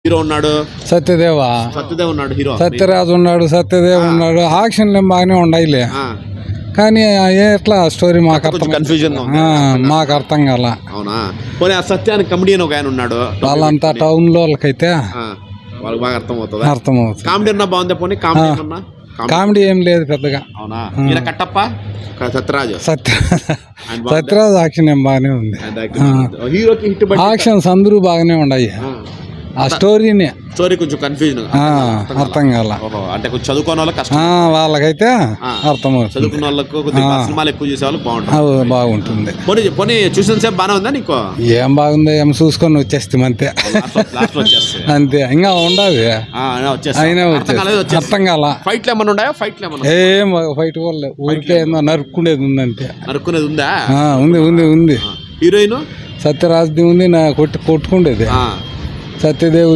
Hero ఉన్నాడు సత్యదేవ్ ఉన్నాడు, hero Satyaraju ఉన్నాడు, సత్యదేవ్ ఉన్నాడు. యాక్షన్లు బాగానే ఉండాయిలే, కానీ ఎట్లా స్టోరీ మాకు అర్థం కన్ఫ్యూజన్ మాకు అర్థం కాల. అవునా? పోనీ ఆ సత్యానికి కమెడియన్ ఒక ఆయన ఉన్నాడు, వాళ్ళంతా టౌన్ లో వాళ్ళకైతే వాళ్ళకి బాగా అర్థమవుతుంది. అర్థమవుతుంది. కామెడీ అన్నా బాగుంది. పోనీ కామెడీ అన్నా కామెడీ ఏం లేదు పెద్దగా. అవునా? ఈయన కట్టప్ప సత్యరాజు సత్యరాజు యాక్షన్ ఏం బాగానే ఉంది. హీరోకి హిట్ యాక్షన్స్ అందరూ బాగానే ఉన్నాయి. ఆ స్టోరీ కొంచెం కన్ఫ్యూజన్ అర్థం కాల. అంటే కొంచెం చదువుకున్న వాళ్ళకి కష్టం, వాళ్ళకైతే అర్థమవుతుంది. చదువుకున్న వాళ్ళకు సినిమాలు ఎక్కువ చూసే వాళ్ళకి బాగుంటుంది. బాగుంటుంది. పోనీ చూసిన సేపు బాగానే ఉందా నీకు? ఏం బాగుంది, ఏం చూసుకొని వచ్చేస్తాం అంతే. అంతే, ఇంకా ఉండదు. అయినా అర్థం కాల. ఫైట్లు ఏమన్నా ఉన్నాయా? ఏం ఫైట్ వల్ల ఊరికే నరుక్కునేది ఉంది అంతే. నరుక్కునేది ఉందా? ఉంది. హీరోయిన్ సత్యరాజ్ది ఉంది, కొట్టుకుండేది. సత్యదేవ్